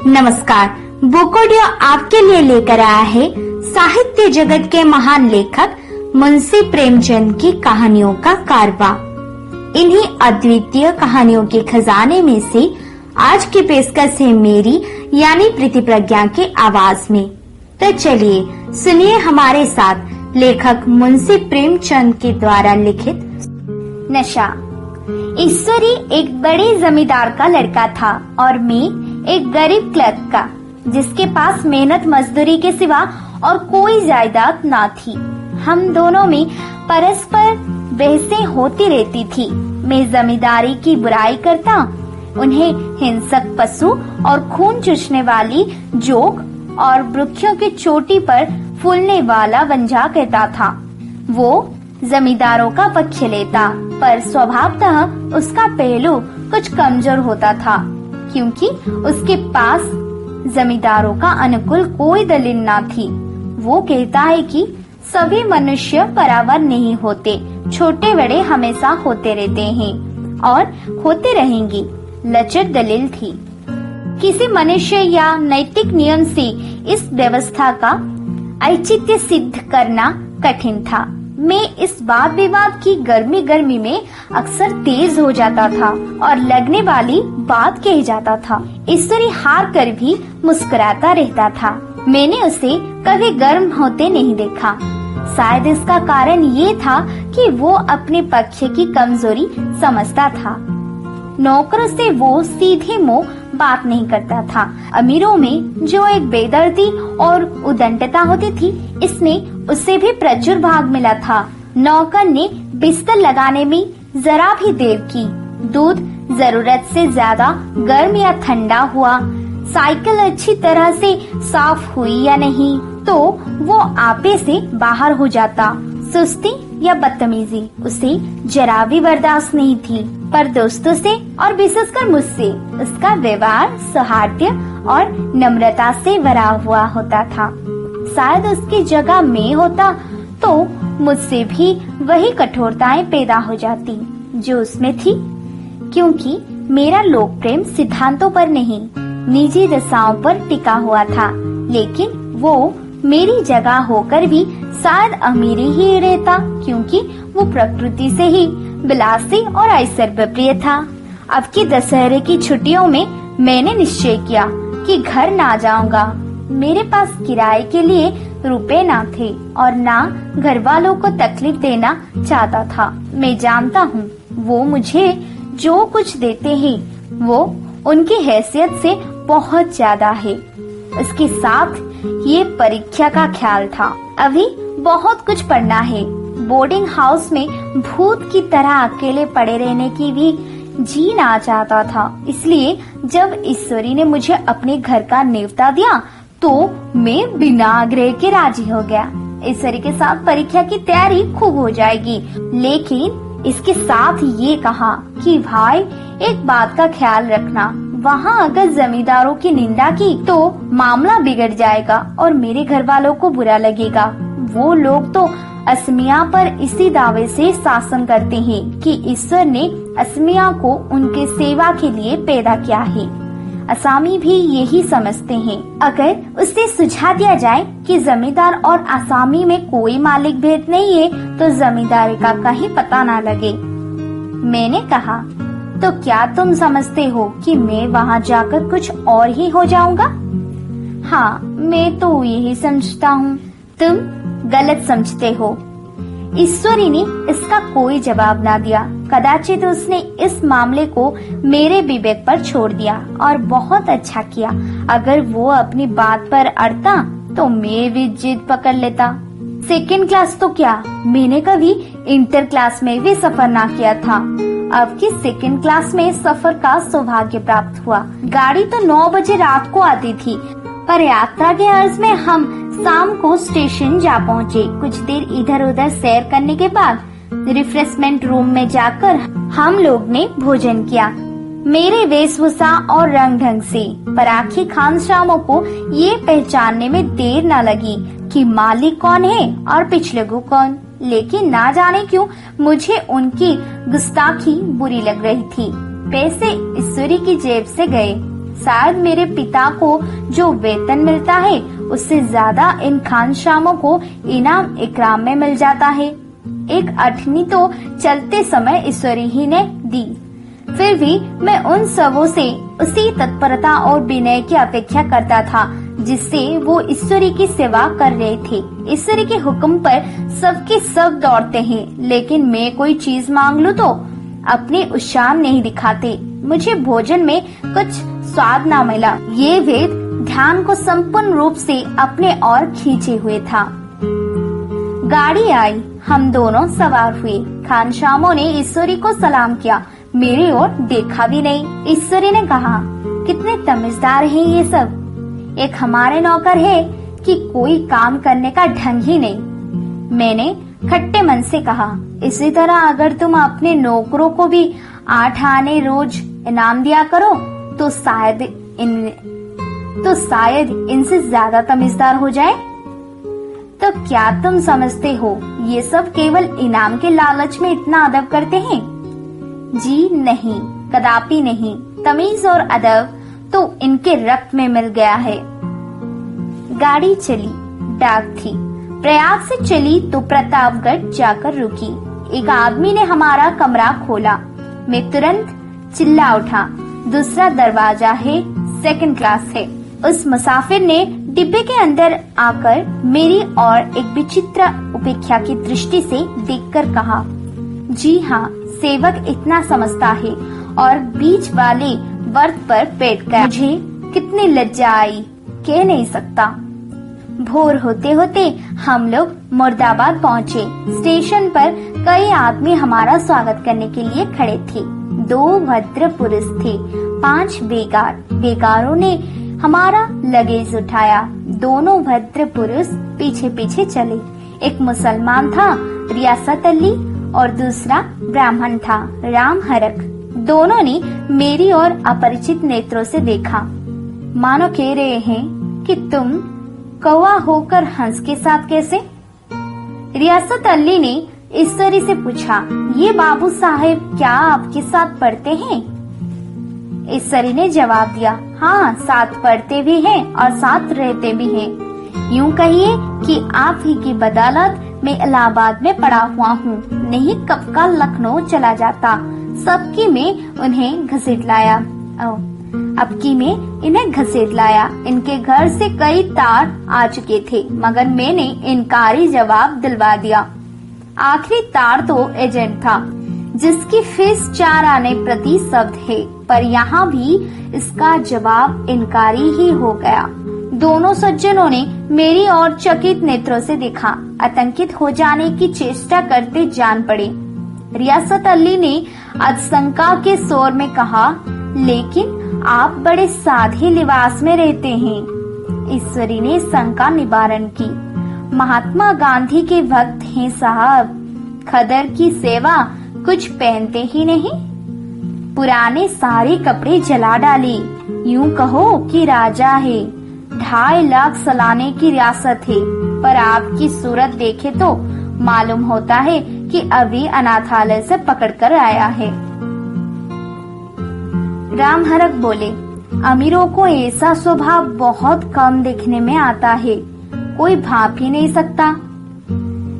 नमस्कार। Book audio आपके लिए लेकर आया है साहित्य जगत के महान लेखक मुंशी प्रेमचंद की कहानियों का कारवा। इन्हीं अद्वितीय कहानियों के खजाने में से आज की पेशकश है मेरी यानी प्रीति प्रज्ञा के आवाज में। तो चलिए सुनिए हमारे साथ लेखक मुंशी प्रेमचंद के द्वारा लिखित नशा। ईश्वरी एक बड़े जमींदार का लड़का था और मैं एक गरीब क्लर्क का, जिसके पास मेहनत मजदूरी के सिवा और कोई जायदाद ना थी। हम दोनों में परस्पर बहसें होती रहती थी। मैं जमींदारी की बुराई करता, उन्हें हिंसक पशु और खून चूसने वाली जोक और वृक्षों की चोटी पर फूलने वाला वंजा कहता था। वो जमींदारों का पक्ष लेता, पर स्वभावतः उसका पहलू कुछ कमजोर होता था, क्योंकि उसके पास जमींदारों का अनुकूल कोई दलील न थी। वो कहता है कि सभी मनुष्य बराबर नहीं होते, छोटे बड़े हमेशा होते रहते हैं और होते रहेंगे। लचर दलील थी। किसी मनुष्य या नैतिक नियम से इस व्यवस्था का औचित्य सिद्ध करना कठिन था। मैं इस वाद विवाद की गर्मी में अक्सर तेज हो जाता था और लगने वाली बात कह जाता था। ईश्वरी हार कर भी मुस्कुराता रहता था। मैंने उसे कभी गर्म होते नहीं देखा। शायद इसका कारण ये था कि वो अपने पक्ष की कमजोरी समझता था। नौकरों से वो सीधे मुंह बात नहीं करता था। अमीरों में जो एक बेदर्दी और उदंडता होती थी, इसमें उससे भी प्रचुर भाग मिला था। नौकर ने बिस्तर लगाने में जरा भी देर की, दूध जरूरत से ज्यादा गर्म या ठंडा हुआ, साइकिल अच्छी तरह से साफ हुई या नहीं, तो वो आपे से बाहर हो जाता। सुस्ती या बदतमीजी उसे जरा भी बर्दाश्त नहीं थी, पर दोस्तों से और विशेषकर मुझसे उसका व्यवहार सौहार्द और नम्रता से भरा हुआ होता था। शायद उसकी जगह मैं होता तो मुझसे भी वही कठोरताएं पैदा हो जाती जो उसमें थी, क्योंकि मेरा लोक प्रेम सिद्धांतों पर नहीं, निजी दशाओं पर टिका हुआ था। लेकिन वो मेरी जगह होकर भी शायद अमीरी ही रहता, क्योंकि वो प्रकृति से ही विलासी और ऐश्वर्य प्रिय था। अब की दशहरे की छुट्टियों में मैंने निश्चय किया कि घर ना जाऊंगा। मेरे पास किराए के लिए रुपए ना थे और ना घर वालों को तकलीफ देना चाहता था। मैं जानता हूँ वो मुझे जो कुछ देते हैं वो उनकी हैसियत से बहुत ज्यादा है। उसके साथ ये परीक्षा का ख्याल था। अभी बहुत कुछ पढ़ना है। बोर्डिंग हाउस में भूत की तरह अकेले पड़े रहने की भी जी ना चाहता था। इसलिए जब ईश्वरी ने मुझे अपने घर का न्योता दिया तो मैं बिना आग्रह के राजी हो गया। ईश्वरी के साथ परीक्षा की तैयारी खूब हो जाएगी, लेकिन इसके साथ ये कहा कि भाई एक बात का ख्याल रखना, वहाँ अगर जमींदारों की निंदा की तो मामला बिगड़ जाएगा और मेरे घर वालों को बुरा लगेगा। वो लोग तो असमिया पर इसी दावे से शासन करते हैं कि ईश्वर ने असमिया को उनके सेवा के लिए पैदा किया है। असामी भी यही समझते हैं। अगर उससे सुझा दिया जाए कि जमींदार और आसामी में कोई मालिक भेद नहीं है तो जमींदारी का कहीं पता ना लगे। मैंने कहा, तो क्या तुम समझते हो कि मैं वहाँ जाकर कुछ और ही हो जाऊंगा? हाँ, मैं तो यही समझता हूँ। तुम गलत समझते हो। ईश्वरी ने इसका कोई जवाब ना दिया। कदाचित उसने इस मामले को मेरे विवेक पर छोड़ दिया और बहुत अच्छा किया। अगर वो अपनी बात पर अड़ता तो मैं भी जिद पकड़ लेता। सेकंड क्लास तो क्या, मैंने कभी इंटर क्लास में भी सफर ना किया था। अब की सेकंड क्लास में सफर का सौभाग्य प्राप्त हुआ। गाड़ी तो 9 बजे रात को आती थी, पर यात्रा के अर्ज में हम शाम को स्टेशन जा पहुँचे। कुछ देर इधर उधर सैर करने के बाद रिफ्रेशमेंट रूम में जाकर हम लोग ने भोजन किया। मेरे वेशभूषा और रंग ढंग से पराखी खानसामों को ये पहचानने में देर न लगी कि मालिक कौन है और पिछलेगू कौन। लेकिन ना जाने क्यों मुझे उनकी गुस्ताखी बुरी लग रही थी। पैसे ईश्वरी की जेब से गए। शायद मेरे पिता को जो वेतन मिलता है उससे ज्यादा इन खानशामों को इनाम इकराम में मिल जाता है। एक अठनी तो चलते समय ईश्वरी ही ने दी। फिर भी मैं उन सबों से उसी तत्परता और विनय की अपेक्षा करता था जिससे वो ईश्वरी की सेवा कर रहे थे। ईश्वरी के हुक्म पर सबके सब दौड़ते हैं, लेकिन मैं कोई चीज मांग लूं तो अपने उत्साह नहीं दिखाते। मुझे भोजन में कुछ स्वाद न मिला। ये वेद ध्यान को संपूर्ण रूप से अपने ओर खींचे हुए था। गाड़ी आई, हम दोनों सवार हुए। खानशामों ने ईश्वरी को सलाम किया, मेरी ओर देखा भी नहीं। ईश्वरी ने कहा, कितने तमीजदार हैं ये सब। एक हमारे नौकर है कि कोई काम करने का ढंग ही नहीं। मैंने खट्टे मन से कहा, इसी तरह अगर तुम अपने नौकरों को भी 8 आने रोज इनाम दिया करो तो शायद इनसे ज्यादा तमीजदार हो जाए। तो क्या तुम समझते हो ये सब केवल इनाम के लालच में इतना अदब करते हैं? जी नहीं, कदापि नहीं। तमीज और अदब तो इनके रक्त में मिल गया है। गाड़ी चली। डाक थी। प्रयाग से चली तो प्रतापगढ़ जाकर रुकी। एक आदमी ने हमारा कमरा खोला। मैं तुरंत चिल्ला उठा, दूसरा दरवाजा है, 2nd क्लास है। उस मुसाफिर ने डिब्बे के अंदर आकर मेरी और एक विचित्र उपेक्षा की दृष्टि से देखकर कहा, जी हाँ, सेवक इतना समझता है। और बीच वाले बर्थ पर बैठ गया। मुझे कितनी लज्जा आई, कह नहीं सकता। भोर होते होते हम लोग मुर्दाबाद पहुँचे। स्टेशन पर कई आदमी हमारा स्वागत करने के लिए खड़े थे। 2 भद्र पुरुष थे, 5 बेगार। बेगारों ने हमारा लगेज उठाया। दोनों भद्र पुरुष पीछे पीछे चले। एक मुसलमान था, रियासत अली, और दूसरा ब्राह्मण था, राम हरक। दोनों ने मेरी ओर अपरिचित नेत्रों से देखा, मानो कह रहे हैं कि तुम कौवा होकर हंस के साथ कैसे? रियासत अली ने ईश्वरी से पूछा, ये बाबू साहेब क्या आपके साथ पढ़ते हैं? ईश्वरी ने जवाब दिया, हाँ, साथ पढ़ते भी हैं और साथ रहते भी हैं। यूँ कहिए कि आप ही की बदौलत मैं इलाहाबाद में पड़ा हुआ हूँ, नहीं कब का लखनऊ चला जाता। सबकी में उन्हें घसीट लाया। अबकी में इन्हें घसीट लाया। इनके घर से कई तार आ चुके थे, मगर मैंने इनकारी जवाब दिलवा दिया। आखिरी तार तो एजेंट था, जिसकी फीस 4 आने प्रति शब्द है, पर यहाँ भी इसका जवाब इनकारी ही हो गया। दोनों सज्जनों ने मेरी ओर चकित नेत्रों से देखा, आतंकित हो जाने की चेष्टा करते जान पड़े। रियासत अली ने आशंका के स्वर में कहा, लेकिन आप बड़े सादे लिबास में रहते हैं। ईश्वरी ने शंका निवारण की, महात्मा गांधी के भक्त हैं साहब, खदर की सेवा कुछ पहनते ही नहीं। पुराने सारे कपड़े जला डाले, यूं कहो कि राजा है। 2.5 लाख सालाने की रियासत है, पर आपकी सूरत देखे तो मालूम होता है कि अभी अनाथालय से पकड़कर आया है। राम हरक बोले, अमीरों को ऐसा स्वभाव बहुत कम देखने में आता है, कोई भाप ही नहीं सकता।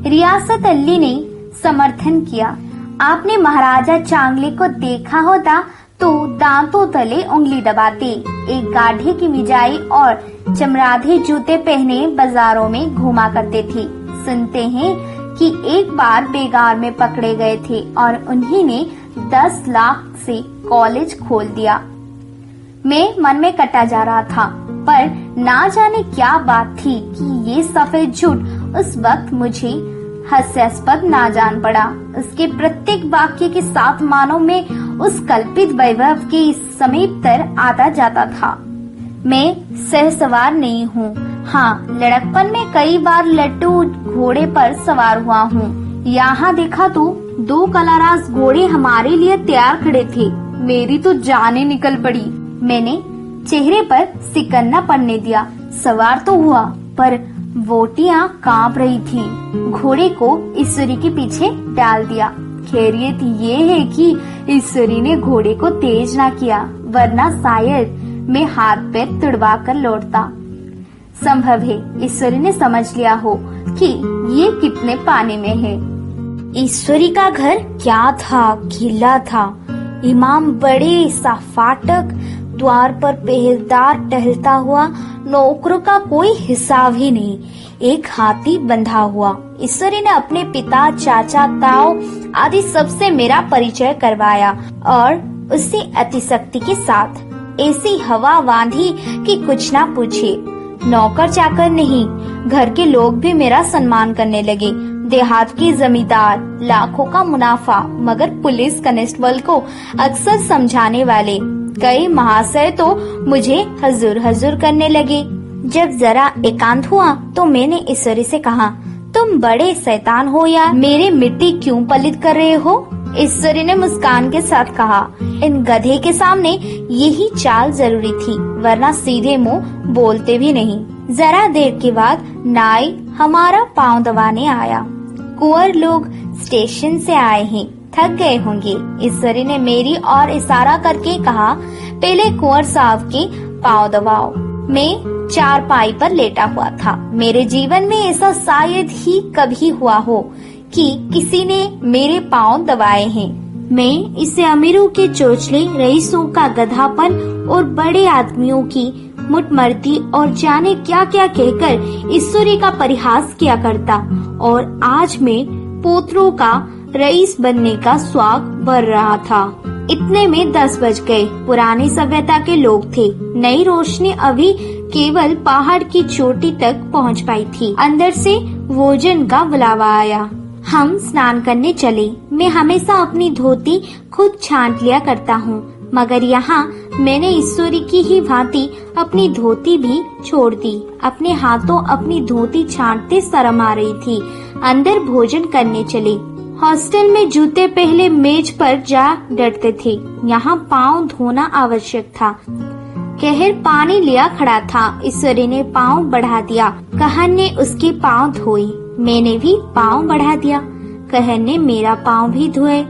रियासत अली ने समर्थन किया, आपने महाराजा चांगले को देखा होता तो दांतों तले उंगली दबाते। एक गाढ़े की मिजाई और चमराधे जूते पहने बाजारों में घूमा करते थे। सुनते हैं कि एक बार बेगार में पकड़े गए थे और उन्हीं ने 10 लाख से कॉलेज खोल दिया। मैं मन में कटा जा रहा था, पर ना जाने क्या बात थी कि ये सफेद झूठ उस वक्त मुझे हास्यास्पद ना जान पड़ा। उसके प्रत्येक वाक्य के साथ मानो मैं उस कल्पित वैभव के समीपतर आता जाता था। मैं सहसवार नहीं हूँ। हाँ, लड़कपन में कई बार लट्टू घोड़े पर सवार हुआ हूँ। यहाँ देखा तो 2 कलारास घोड़े हमारे लिए तैयार खड़े थे। मेरी तो जाने निकल पड़ी। मैंने चेहरे पर सिकन्ना पड़ने दिया। सवार तो हुआ, पर वोटियाँ कांप रही थी। घोड़े को ईश्वरी के पीछे डाल दिया। खैरियत ये है कि ईश्वरी ने घोड़े को तेज ना किया, वरना शायद मैं हाथ पैर तुड़वा कर लौटता। संभव है ईश्वरी ने समझ लिया हो कि ये कितने पानी में है। ईश्वरी का घर क्या था, किला था। इमाम बड़े सा फाटक, द्वार पर पहरेदार टहलता हुआ, नौकरों का कोई हिसाब ही नहीं, एक हाथी बंधा हुआ। ईश्वरी ने अपने पिता, चाचा, ताऊ आदि सबसे मेरा परिचय करवाया और उसी अतिशक्ति के साथ ऐसी हवा बांधी कि कुछ ना पूछे। नौकर चाकर नहीं, घर के लोग भी मेरा सम्मान करने लगे। देहात की जमींदार, लाखों का मुनाफा, मगर पुलिस कांस्टेबल को अक्सर समझाने वाले कई महाशय तो मुझे हजूर हजूर करने लगे। जब जरा एकांत हुआ तो मैंने ईश्वरी से कहा, तुम बड़े शैतान हो यार, मेरे मिट्टी क्यों पलित कर रहे हो? ईश्वरी ने मुस्कान के साथ कहा, इन गधे के सामने यही चाल जरूरी थी, वरना सीधे मुंह बोलते भी नहीं। जरा देर के बाद नाई हमारा पांव दबाने आया। कुंवर लोग स्टेशन से आए हैं, थक गए होंगे। ईश्वरी ने मेरी और इशारा करके कहा, पहले कुंवर साहब के पांव दबाओ। मैं चारपाई पर लेटा हुआ था। मेरे जीवन में ऐसा शायद ही कभी हुआ हो कि किसी ने मेरे पांव दबाए हैं। मैं इसे अमीरों के चोचले, रईसों का गधापन और बड़े आदमियों की मुटमरती और जाने क्या क्या कहकर ईश्वरी का परिहास किया करता, और आज मैं पोत्रों का रईस बनने का स्वाग भर रहा था। इतने में 10 बज गए। पुरानी सभ्यता के लोग थे। नई रोशनी अभी केवल पहाड़ की चोटी तक पहुंच पाई थी। अंदर से भोजन का बुलावा आया। हम स्नान करने चले। मैं हमेशा अपनी धोती खुद छांट लिया करता हूँ, मगर यहाँ मैंने ईश्वरी की ही भांति अपनी धोती भी छोड़ दी। अपने हाथों अपनी धोती छांटते शर्म आ रही थी। अंदर भोजन करने चले। हॉस्टल में जूते पहले मेज पर जा डरते थे, यहाँ पाँव धोना आवश्यक था। कहर पानी लिया खड़ा था। ईश्वरी ने पाँव बढ़ा दिया। कहर ने उसके पाँव धोए। मैंने भी पाँव बढ़ा दिया। कहर ने मेरा पाँव भी धोए।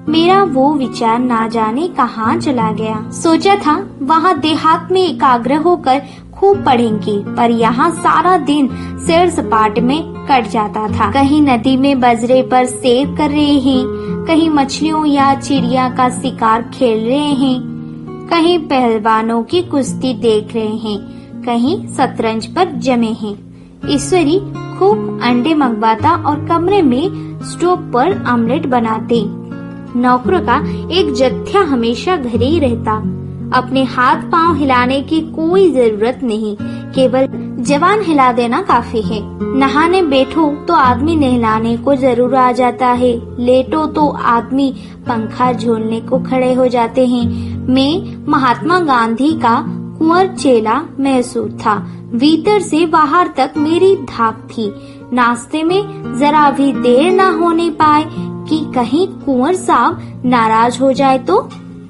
मेरा वो विचार ना जाने कहाँ चला गया। सोचा था वहाँ देहात में एकाग्र होकर खूब पढ़ेंगे, पर यहाँ सारा दिन सैर सपाट में कट जाता था। कहीं नदी में बजरे पर सैर कर रहे हैं, कहीं मछलियों या चिड़िया का शिकार खेल रहे हैं, कहीं पहलवानों की कुश्ती देख रहे हैं, कहीं शतरंज पर जमे हैं। ईश्वरी खूब अंडे मंगवाता और कमरे में स्टोव पर ऑमलेट बनाते। नौकरों का एक जत्था हमेशा घर ही रहता। अपने हाथ पांव हिलाने की कोई जरूरत नहीं, केवल जबान हिला देना काफी है। नहाने बैठो तो आदमी नहलाने को जरूर आ जाता है, लेटो तो आदमी पंखा झोलने को खड़े हो जाते हैं। मैं महात्मा गांधी का कुंवर चेला महसूस था। भीतर से बाहर तक मेरी धाक थी। नाश्ते में जरा भी देर न होने पाए कि कहीं कुंवर साहब नाराज हो जाए तो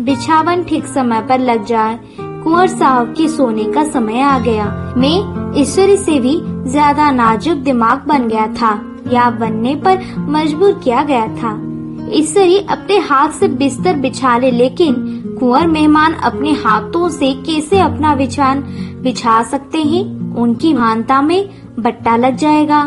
बिछावन ठीक समय पर लग जाए। कुंवर साहब के सोने का समय आ गया। मैं ईश्वरी से भी ज्यादा नाजुक दिमाग बन गया था, या बनने पर मजबूर किया गया था। ईश्वरी अपने हाथ से बिस्तर बिछा ले, लेकिन कुंवर मेहमान अपने हाथों से कैसे अपना बिछान बिछा सकते हैं? उनकी महानता में बट्टा लग जाएगा।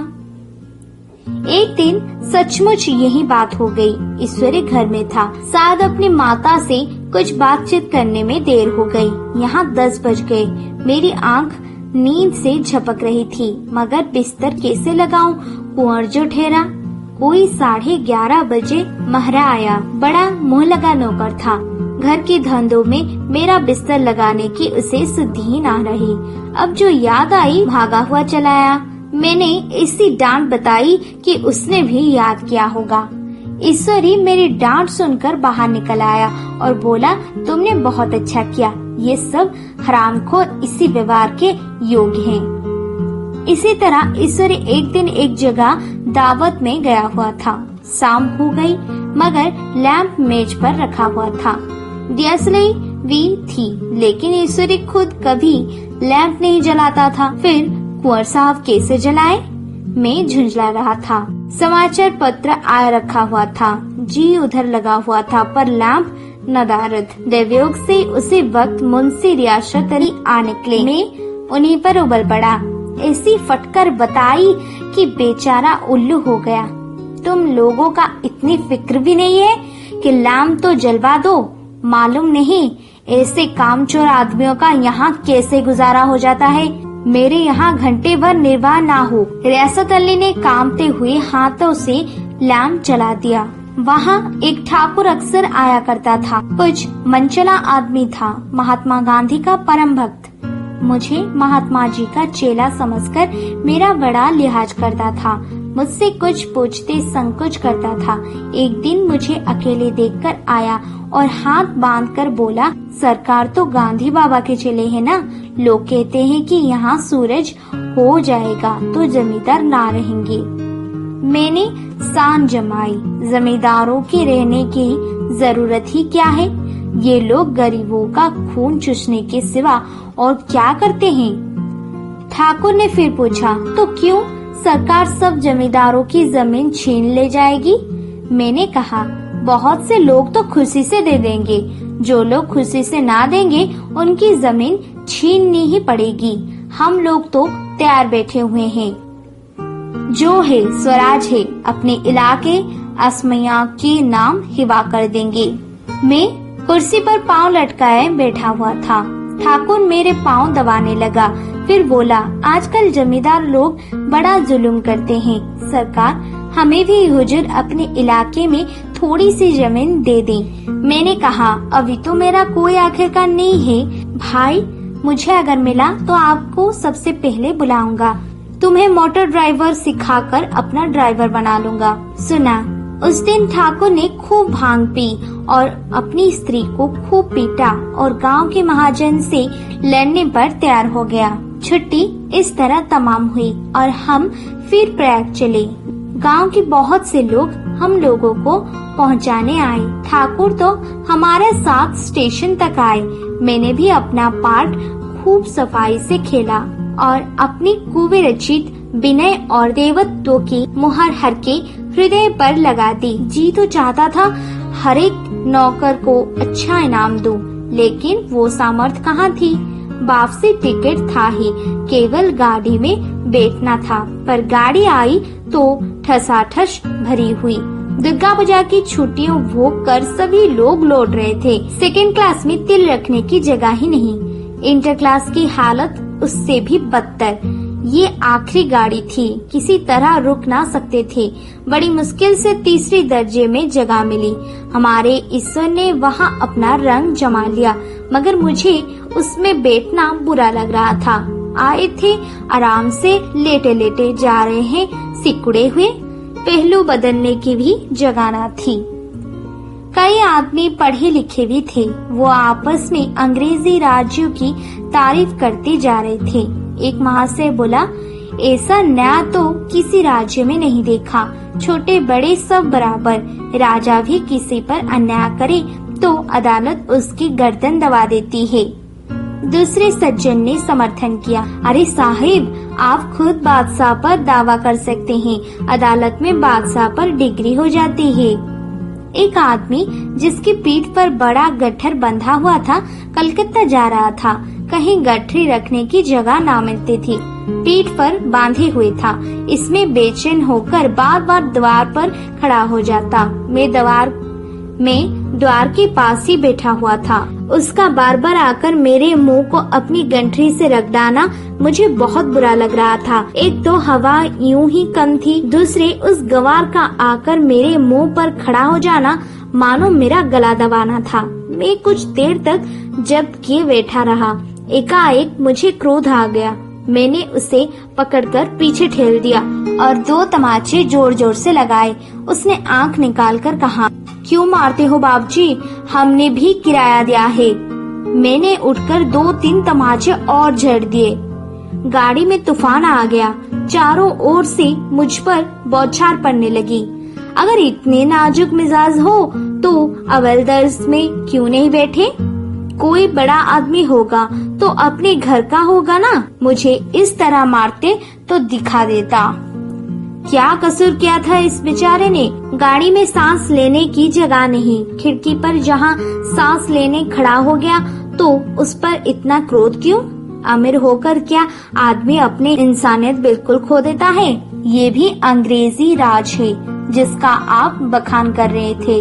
एक दिन सचमुच यही बात हो गई। ईश्वरी घर में था। शायद अपनी माता से कुछ बातचीत करने में देर हो गई। यहाँ 10 बज गए। मेरी आंख नींद से झपक रही थी, मगर बिस्तर कैसे लगाऊं? कुंवर जो ठहरा। कोई 11:30 बजे महरा आया। बड़ा मुँह लगा नौकर था। घर के धंधों में मेरा बिस्तर लगाने की उसे सुधि ही ना रही। अब जो याद आई भागा हुआ चला आया। मैंने इसी डांट बताई कि उसने भी याद किया होगा। ईश्वरी मेरी डांट सुनकर बाहर निकल आया और बोला, तुमने बहुत अच्छा किया। ये सब हरामखोर इसी व्यवहार के योग्य हैं। इसी तरह ईश्वरी एक दिन एक जगह दावत में गया हुआ था। शाम हो गई, मगर लैंप मेज पर रखा हुआ था। दियसली भी थी, लेकिन ईश्वरी खुद कभी लैंप नहीं जलाता था। फिर कुंवर साहब कैसे जलाए? मैं झुंझला रहा था। समाचार पत्र आया रखा हुआ था। जी उधर लगा हुआ था, पर लैंप नदारद। दैवयोग से उसी वक्त मुंशी रियासत अली आ निकले। मैं उन्हीं पर उबल पड़ा। ऐसी फटकर बताई कि बेचारा उल्लू हो गया। तुम लोगों का इतनी फिक्र भी नहीं है कि लाम तो जलवा दो। मालूम नहीं ऐसे कामचोर आदमियों का यहाँ कैसे गुजारा हो जाता है। मेरे यहाँ घंटे भर निर्वाह ना हो। रियासत अली ने कांपते हुए हाथों से लैम्प जला दिया। वहाँ एक ठाकुर अक्सर आया करता था। कुछ मनचला आदमी था, महात्मा गांधी का परम भक्त। मुझे महात्मा जी का चेला समझकर मेरा बड़ा लिहाज करता था। मुझसे कुछ पूछते संकोच करता था। एक दिन मुझे अकेले देखकर आया और हाथ बांधकर बोला, सरकार तो गांधी बाबा के चेले हैं ना। लोग कहते हैं कि यहाँ सूरज हो जाएगा तो जमींदार ना रहेंगे। मैंने सान जमाई, जमींदारों के रहने की जरूरत ही क्या है। ये लोग गरीबों का खून चूसने के सिवा और क्या करते हैं। ठाकुर ने फिर पूछा, तो क्यों सरकार सब जमींदारों की जमीन छीन ले जाएगी। मैंने कहा, बहुत से लोग तो खुशी से दे देंगे। जो लोग खुशी से ना देंगे उनकी जमीन छीननी ही पड़ेगी। हम लोग तो तैयार बैठे हुए हैं। जो है स्वराज है, अपने इलाके असमिया के नाम हिवा कर देंगे। मैं कुर्सी पर पांव लटकाए बैठा हुआ था। ठाकुर मेरे पांव दबाने लगा, फिर बोला, आजकल जमींदार लोग बड़ा जुल्म करते हैं। सरकार हमें भी हुजूर अपने इलाके में थोड़ी सी जमीन दे दें। मैंने कहा, अभी तो मेरा कोई आखिरकार नहीं है भाई। मुझे अगर मिला तो आपको सबसे पहले बुलाऊंगा। तुम्हें मोटर ड्राइवर सिखाकर अपना ड्राइवर बना लूंगा। सुना, उस दिन ठाकुर ने खूब भांग पी और अपनी स्त्री को खूब पीटा और गांव के महाजन से लड़ने पर तैयार हो गया। छुट्टी इस तरह तमाम हुई और हम फिर प्रयाग चले। गांव के बहुत से लोग हम लोगों को पहुंचाने आए। ठाकुर तो हमारे साथ स्टेशन तक आए। मैंने भी अपना पार्ट खूब सफाई से खेला और अपनी कुविरचित विनय और देवत्व की मुहर हर के हृदय पर लगा दी। जी तो चाहता था हर एक नौकर को अच्छा इनाम दूं, लेकिन वो सामर्थ कहाँ थी। वापसी टिकट था ही, केवल गाड़ी में बैठना था। पर गाड़ी आई तो ठसाठस भरी हुई। दुर्गा पूजा की छुट्टियों भोग कर सभी लोग लौट रहे थे। सेकंड क्लास में तिल रखने की जगह ही नहीं। इंटर क्लास की हालत उससे भी बदतर। ये आखिरी गाड़ी थी, किसी तरह रुक ना सकते थे। बड़ी मुश्किल से तीसरी दर्जे में जगह मिली। हमारे ईश्वर ने वहाँ अपना रंग जमा लिया, मगर मुझे उसमें बैठना बुरा लग रहा था। आए थे आराम से, लेटे लेटे जा रहे हैं सिकुड़े हुए। पहलू बदलने की भी जगह न थी। कई आदमी पढ़े लिखे भी थे। वो आपस में अंग्रेजी राज्यों की तारीफ करते जा रहे थे। एक महाशय बोला, ऐसा न्याय तो किसी राज्य में नहीं देखा। छोटे बड़े सब बराबर। राजा भी किसी पर अन्याय करे तो अदालत उसकी गर्दन दबा देती है। दूसरे सज्जन ने समर्थन किया, अरे साहिब, आप खुद बादशाह पर दावा कर सकते हैं। अदालत में बादशाह पर डिग्री हो जाती है। एक आदमी जिसकी पीठ पर बड़ा गट्ठर बंधा हुआ था, कलकत्ता जा रहा था। कहीं गठरी रखने की जगह ना मिलती थी। पीठ पर बांधे हुए था। इसमें बेचैन होकर बार बार द्वार पर खड़ा हो जाता। मैं द्वार के पास ही बैठा हुआ था। उसका बार बार आकर मेरे मुंह को अपनी गंठरी से रगड़ाना मुझे बहुत बुरा लग रहा था। एक तो हवा यूं ही कम थी, दूसरे उस गवार का आकर मेरे मुंह पर खड़ा हो जाना मानो मेरा गला दबाना था। मैं कुछ देर तक जब्त किए बैठा रहा। एकाएक मुझे क्रोध आ गया। मैंने उसे पकड़कर पीछे ठेल दिया और 2 तमाचे जोर जोर से लगाए। उसने आंख निकालकर कहा, क्यों मारते हो बाबूजी? हमने भी किराया दिया है। मैंने उठकर 2-3 तमाचे और झड़ दिए। गाड़ी में तूफान आ गया। चारों ओर से मुझ पर बौछार पड़ने लगी। अगर इतने नाजुक मिजाज हो तो अव्वल दर्ज में क्यों नहीं बैठे? कोई बड़ा आदमी होगा तो अपने घर का होगा ना। मुझे इस तरह मारते तो दिखा देता। क्या कसूर किया था इस बेचारे ने? गाड़ी में सांस लेने की जगह नहीं, खिड़की पर जहाँ सांस लेने खड़ा हो गया तो उस पर इतना क्रोध क्यों? अमीर होकर क्या आदमी अपनी इंसानियत बिल्कुल खो देता है? ये भी अंग्रेजी राज है जिसका आप बखान कर रहे थे।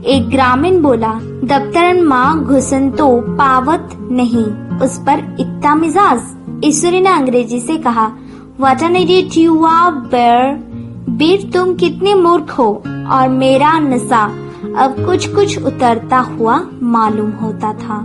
एक ग्रामीण बोला, दफ्तरन माँ घुसन तो पावत नहीं, उस पर इतना मिजाज। ईश्वरी ने अंग्रेजी से कहा, what an idiot you are बेयर। बीर तुम कितने मूर्ख हो। और मेरा नशा अब कुछ कुछ उतरता हुआ मालूम होता था।